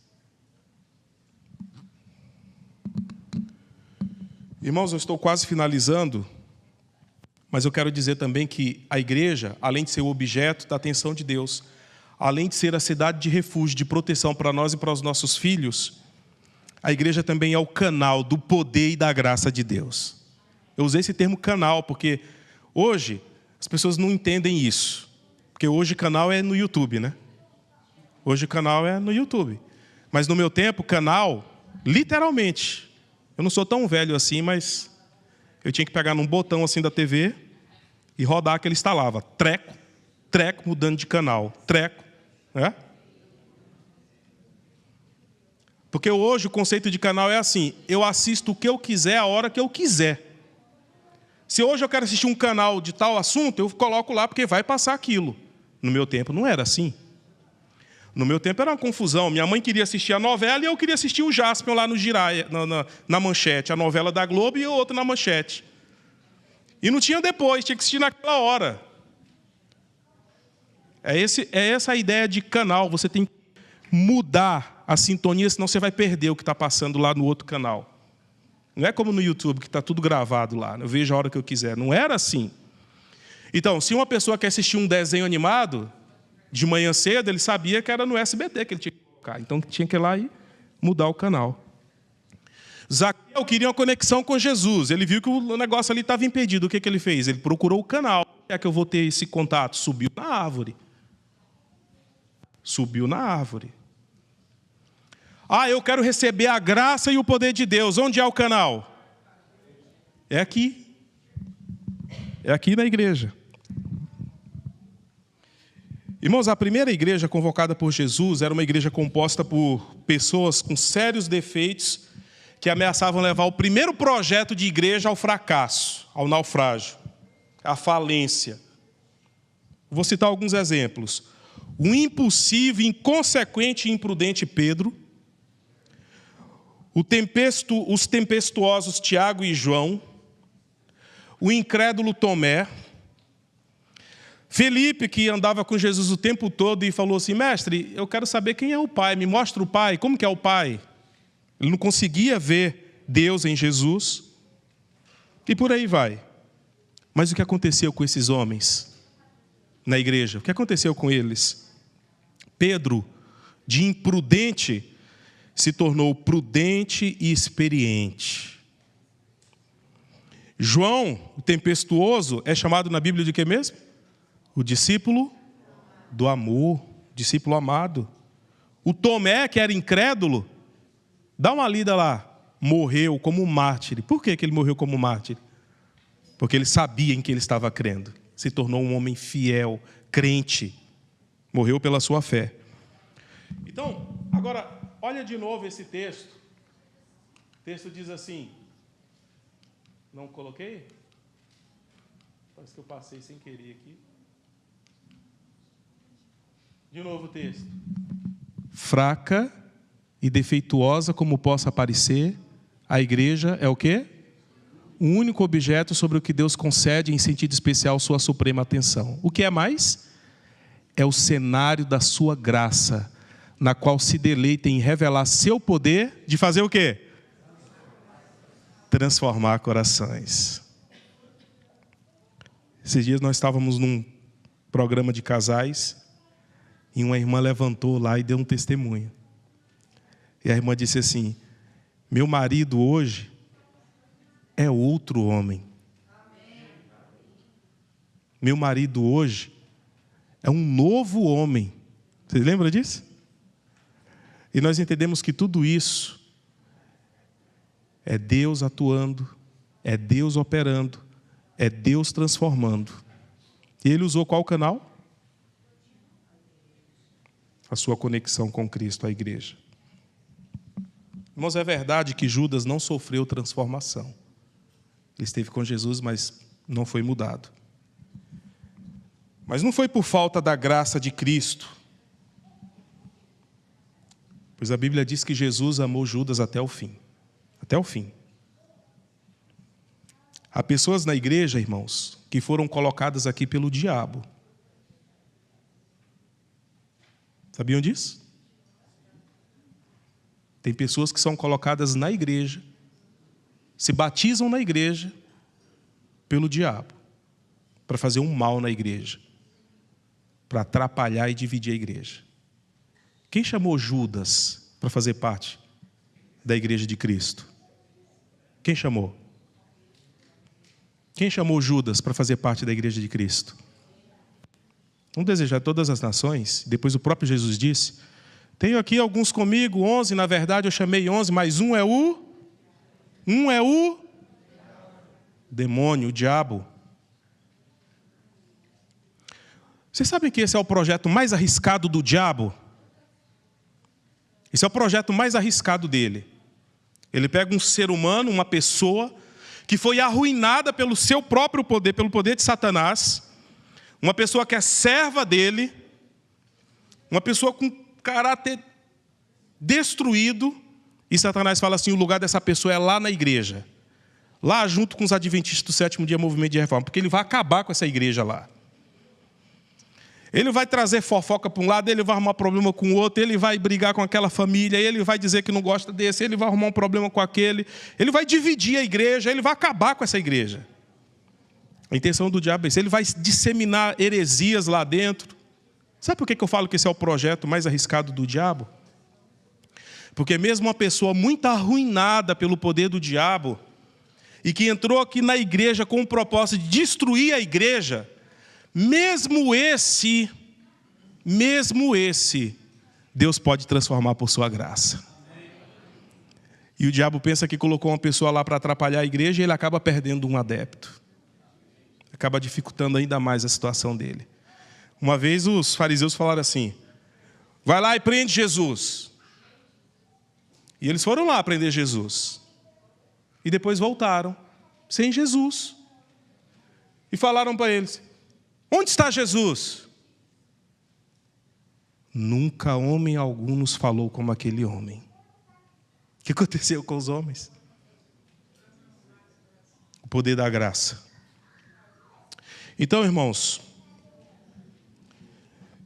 Irmãos, eu estou quase finalizando, mas eu quero dizer também que a igreja, além de ser o objeto da atenção de Deus, além de ser a cidade de refúgio, de proteção para nós e para os nossos filhos, a igreja também é o canal do poder e da graça de Deus. Eu usei esse termo canal porque hoje as pessoas não entendem isso. Porque hoje canal é no YouTube, né? Hoje o canal é no YouTube. Mas no meu tempo, canal, literalmente, eu não sou tão velho assim, mas eu tinha que pegar num botão assim da TV e rodar que ele instalava. Treco, treco, mudando de canal. Treco, né? Porque hoje o conceito de canal é assim, eu assisto o que eu quiser, a hora que eu quiser. Se hoje eu quero assistir um canal de tal assunto, eu coloco lá porque vai passar aquilo. No meu tempo não era assim. No meu tempo era uma confusão. Minha mãe queria assistir a novela e eu queria assistir o Jaspion lá no Jiraya, na Manchete. A novela da Globo e outra na Manchete. E não tinha depois, tinha que assistir naquela hora. É essa a ideia de canal. Você tem que mudar a sintonia, senão você vai perder o que está passando lá no outro canal. Não é como no YouTube, que está tudo gravado lá. Eu vejo a hora que eu quiser. Não era assim. Então, se uma pessoa quer assistir um desenho animado, de manhã cedo, ele sabia que era no SBT que ele tinha que colocar. Então, tinha que ir lá e mudar o canal. Zaqueu queria uma conexão com Jesus. Ele viu que o negócio ali estava impedido. O que ele fez? Ele procurou o canal. Como é que eu vou ter esse contato? Subiu na árvore. Subiu na árvore. Ah, eu quero receber a graça e o poder de Deus. Onde é o canal? É aqui. É aqui na igreja. Irmãos, a primeira igreja convocada por Jesus era uma igreja composta por pessoas com sérios defeitos que ameaçavam levar o primeiro projeto de igreja ao fracasso, ao naufrágio, à falência. Vou citar alguns exemplos. O impulsivo, inconsequente e imprudente Pedro, os tempestuosos Tiago e João, o incrédulo Tomé, Felipe, que andava com Jesus o tempo todo e falou assim: mestre, eu quero saber quem é o Pai, me mostra o Pai, como que é o Pai? Ele não conseguia ver Deus em Jesus. E por aí vai. Mas o que aconteceu com esses homens na igreja? O que aconteceu com eles? Pedro, de imprudente, se tornou prudente e experiente. João, o tempestuoso, é chamado na Bíblia de quê mesmo? O discípulo do amor, discípulo amado. O Tomé, que era incrédulo, dá uma lida lá, morreu como mártir. Por que ele morreu como mártir? Porque ele sabia em que ele estava crendo. Se tornou um homem fiel, crente. Morreu pela sua fé. Então, agora, olha de novo esse texto. O texto diz assim... Não coloquei? Parece que eu passei sem querer aqui. De novo o texto. Fraca e defeituosa como possa parecer, a igreja é o quê? O único objeto sobre o que Deus concede em sentido especial sua suprema atenção. O que é mais? É o cenário da sua graça, na qual se deleita em revelar seu poder de fazer o quê? Transformar corações. Esses dias nós estávamos num programa de casais e uma irmã levantou lá e deu um testemunho. E a irmã disse assim: meu marido hoje é outro homem. Meu marido hoje é um novo homem. Vocês lembram disso? E nós entendemos que tudo isso é Deus atuando, é Deus operando, é Deus transformando. E Ele usou qual canal? A sua conexão com Cristo, a igreja. Irmãos, é verdade que Judas não sofreu transformação. Ele esteve com Jesus, mas não foi mudado. Mas não foi por falta da graça de Cristo. Pois a Bíblia diz que Jesus amou Judas até o fim. Até o fim. Há pessoas na igreja, irmãos, que foram colocadas aqui pelo diabo. Sabiam disso? Tem pessoas que são colocadas na igreja, se batizam na igreja pelo diabo, para fazer um mal na igreja, para atrapalhar e dividir a igreja. Quem chamou Judas para fazer parte da igreja de Cristo? Quem chamou? Quem chamou Judas para fazer parte da igreja de Cristo? Vamos desejar todas as nações. Depois o próprio Jesus disse: tenho aqui alguns comigo, 11, na verdade eu chamei 11, mas um é o demônio, o diabo. Vocês sabem que esse é o projeto mais arriscado do diabo? Esse é o projeto mais arriscado dele. Ele pega um ser humano, uma pessoa que foi arruinada pelo seu próprio poder, pelo poder de Satanás, uma pessoa que é serva dele, uma pessoa com caráter destruído, e Satanás fala assim: o lugar dessa pessoa é lá na igreja, lá junto com os adventistas do sétimo dia, movimento de reforma, porque ele vai acabar com essa igreja lá. Ele vai trazer fofoca para um lado, ele vai arrumar problema com o outro, ele vai brigar com aquela família, ele vai dizer que não gosta desse, ele vai arrumar um problema com aquele, ele vai dividir a igreja, ele vai acabar com essa igreja. A intenção do diabo é isso, ele vai disseminar heresias lá dentro. Sabe por que eu falo que esse é o projeto mais arriscado do diabo? Porque mesmo uma pessoa muito arruinada pelo poder do diabo, e que entrou aqui na igreja com o propósito de destruir a igreja, mesmo esse, Deus pode transformar por sua graça. E o diabo pensa que colocou uma pessoa lá para atrapalhar a igreja e ele acaba perdendo um adepto. acaba dificultando ainda mais a situação dele. Uma vez os fariseus falaram assim: vai lá e prende Jesus. E eles foram lá prender Jesus. E depois voltaram, sem Jesus. E falaram para eles: onde está Jesus? Nunca homem algum nos falou como aquele homem. O que aconteceu com os homens? O poder da graça. Então, irmãos,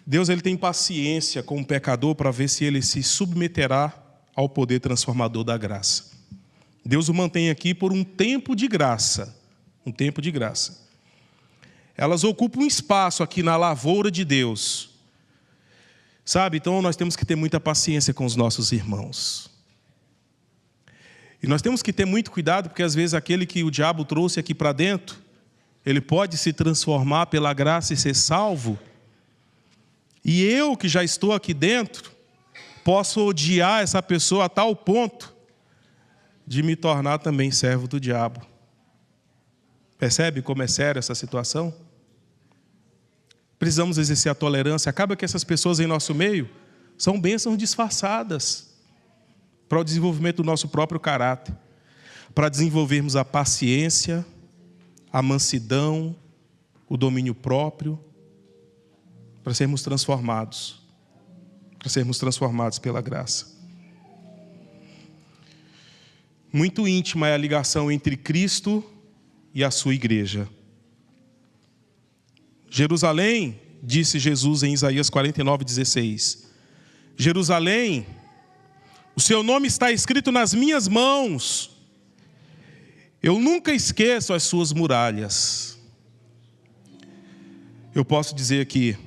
Deus ele tem paciência com o pecador para ver se ele se submeterá ao poder transformador da graça. Deus o mantém aqui por um tempo de graça. Um tempo de graça. Elas ocupam um espaço aqui na lavoura de Deus. Sabe, então nós temos que ter muita paciência com os nossos irmãos. E nós temos que ter muito cuidado, porque às vezes aquele que o diabo trouxe aqui para dentro, ele pode se transformar pela graça e ser salvo. E eu que já estou aqui dentro, posso odiar essa pessoa a tal ponto de me tornar também servo do diabo. Percebe como é séria essa situação? Precisamos exercer a tolerância. Acaba que essas pessoas em nosso meio são bênçãos disfarçadas para o desenvolvimento do nosso próprio caráter, para desenvolvermos a paciência, a mansidão, o domínio próprio, para sermos transformados pela graça. Muito íntima é a ligação entre Cristo e a sua igreja. Jerusalém, disse Jesus em Isaías 49:16, Jerusalém, o seu nome está escrito nas minhas mãos. Eu nunca esqueço as suas muralhas. Eu posso dizer aqui,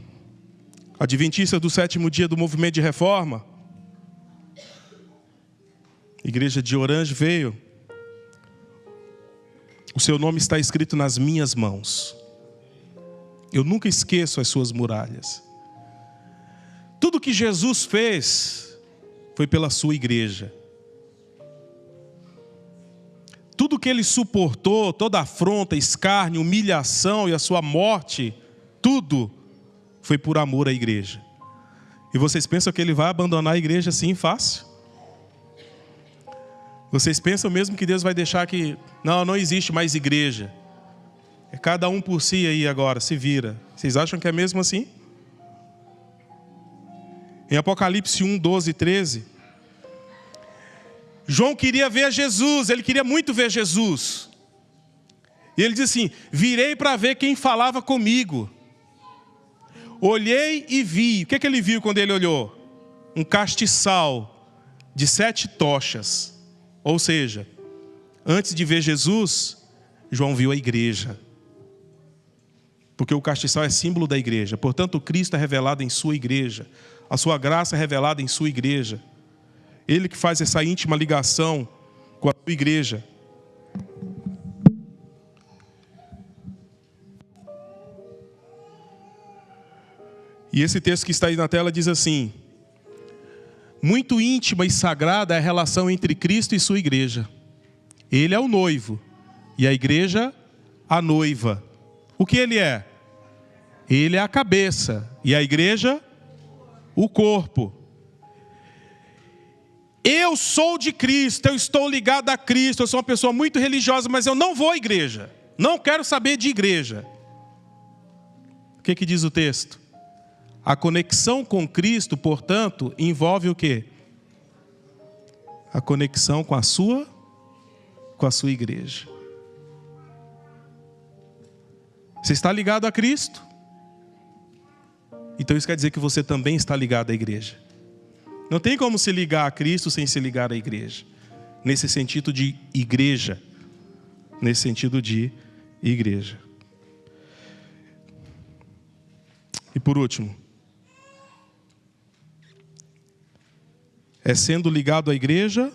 adventista do 7º dia do movimento de reforma, igreja de Orange veio, o seu nome está escrito nas minhas mãos. Eu nunca esqueço as suas muralhas. Tudo que Jesus fez foi pela sua igreja. Tudo que ele suportou, toda afronta, escárnio, humilhação e a sua morte, tudo foi por amor à igreja. E vocês pensam que ele vai abandonar a igreja assim fácil? Vocês pensam mesmo que Deus vai deixar que não existe mais igreja? É cada um por si aí agora, se vira. Vocês acham que é mesmo assim? Em Apocalipse 1, 12 e 13, João queria ver Jesus, ele queria muito ver Jesus. E ele diz assim: virei para ver quem falava comigo. Olhei e vi. O que ele viu quando ele olhou? Um castiçal de 7 tochas. Ou seja, antes de ver Jesus, João viu a igreja. Porque o castiçal é símbolo da igreja. Portanto, o Cristo é revelado em sua igreja. A sua graça é revelada em sua igreja. Ele que faz essa íntima ligação com a sua igreja. E esse texto que está aí na tela diz assim: muito íntima e sagrada é a relação entre Cristo e sua igreja. Ele é o noivo e a igreja a noiva. O que ele é? Ele é a cabeça e a igreja o corpo. Eu sou de Cristo, eu estou ligado a Cristo, eu sou uma pessoa muito religiosa, mas eu não vou à igreja. Não quero saber de igreja. O que diz o texto? A conexão com Cristo, portanto, envolve o quê? A conexão com a sua igreja. Você está ligado a Cristo? Então isso quer dizer que você também está ligado à igreja. Não tem como se ligar a Cristo sem se ligar à igreja. Nesse sentido de igreja. Nesse sentido de igreja. E por último, é sendo ligado à igreja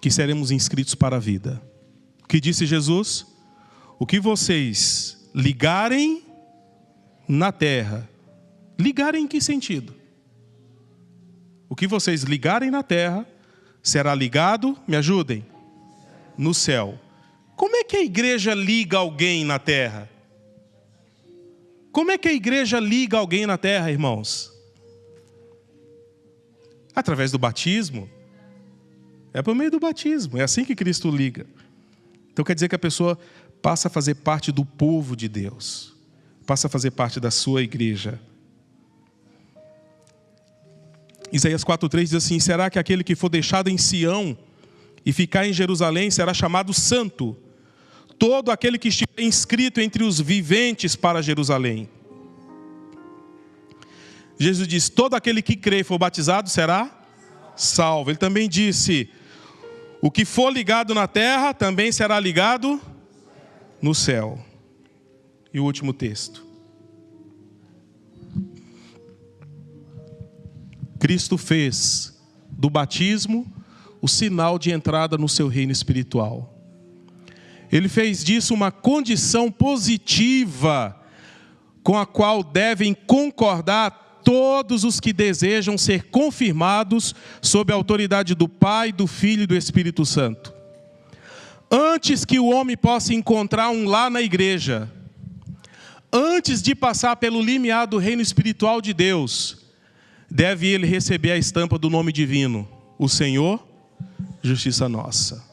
que seremos inscritos para a vida. O que disse Jesus? O que vocês ligarem na terra. Ligarem em que sentido? O que vocês ligarem na terra será ligado, me ajudem, no céu. Como é que a igreja liga alguém na terra? Como é que a igreja liga alguém na terra, irmãos? Através do batismo. É por meio do batismo. É assim que Cristo liga. Então quer dizer que a pessoa passa a fazer parte do povo de Deus. Passa a fazer parte da sua igreja. Isaías 4:3 diz assim: será que aquele que for deixado em Sião e ficar em Jerusalém será chamado santo? Todo aquele que estiver inscrito entre os viventes para Jerusalém. Jesus diz: todo aquele que crê e for batizado será salvo. Ele também disse: o que for ligado na terra também será ligado no céu. E o último texto. Cristo fez do batismo o sinal de entrada no seu reino espiritual. Ele fez disso uma condição positiva com a qual devem concordar todos os que desejam ser confirmados sob a autoridade do Pai, do Filho e do Espírito Santo. Antes que o homem possa encontrar um lar na igreja, antes de passar pelo limiar do reino espiritual de Deus, deve ele receber a estampa do nome divino: o Senhor, justiça nossa.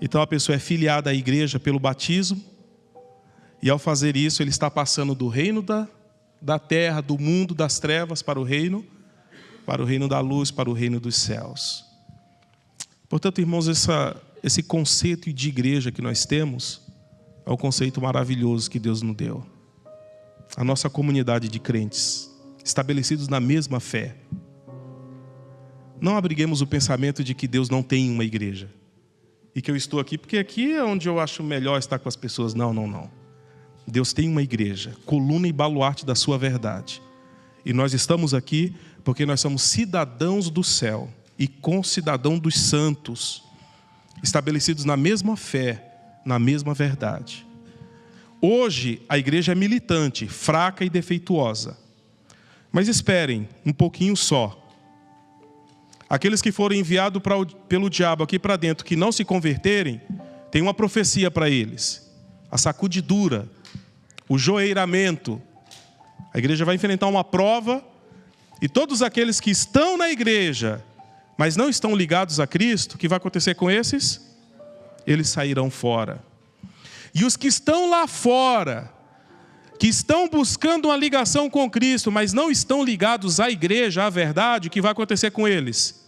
Então a pessoa é filiada à igreja pelo batismo, e ao fazer isso ele está passando do reino da terra, do mundo das trevas para o reino da luz, para o reino dos céus. Portanto, irmãos, esse conceito de igreja que nós temos é um conceito maravilhoso que Deus nos deu. A nossa comunidade de crentes, estabelecidos na mesma fé. Não abriguemos o pensamento de que Deus não tem uma igreja. E que eu estou aqui porque aqui é onde eu acho melhor estar com as pessoas. Não. Deus tem uma igreja, coluna e baluarte da sua verdade. E nós estamos aqui porque nós somos cidadãos do céu e concidadão dos santos, estabelecidos na mesma fé, na mesma verdade. Hoje a igreja é militante, fraca e defeituosa. Mas esperem um pouquinho só. Aqueles que forem enviados pelo diabo aqui para dentro, que não se converterem, tem uma profecia para eles: a sacudidura, o joeiramento. A igreja vai enfrentar uma prova, e todos aqueles que estão na igreja, mas não estão ligados a Cristo, o que vai acontecer com esses? Eles sairão fora. E os que estão lá fora, que estão buscando uma ligação com Cristo, mas não estão ligados à igreja, à verdade, o que vai acontecer com eles?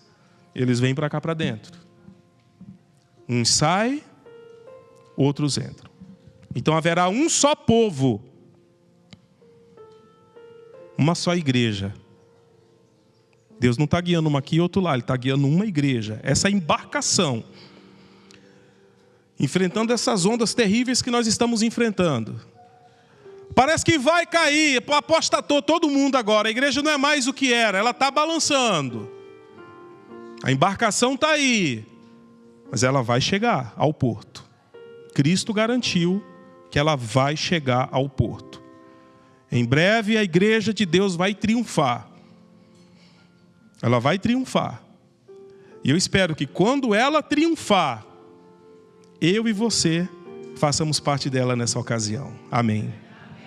Eles vêm para cá para dentro. Uns saem, outros entram. Então haverá um só povo, uma só igreja. Deus não está guiando uma aqui e outro lá, Ele está guiando uma igreja. Essa embarcação, enfrentando essas ondas terríveis que nós estamos enfrentando. Parece que vai cair, apostatou todo mundo agora. A igreja não é mais o que era, ela está balançando. A embarcação está aí, mas ela vai chegar ao porto. Cristo garantiu que ela vai chegar ao porto. Em breve a igreja de Deus vai triunfar. Ela vai triunfar. E eu espero que quando ela triunfar, eu e você façamos parte dela nessa ocasião. Amém.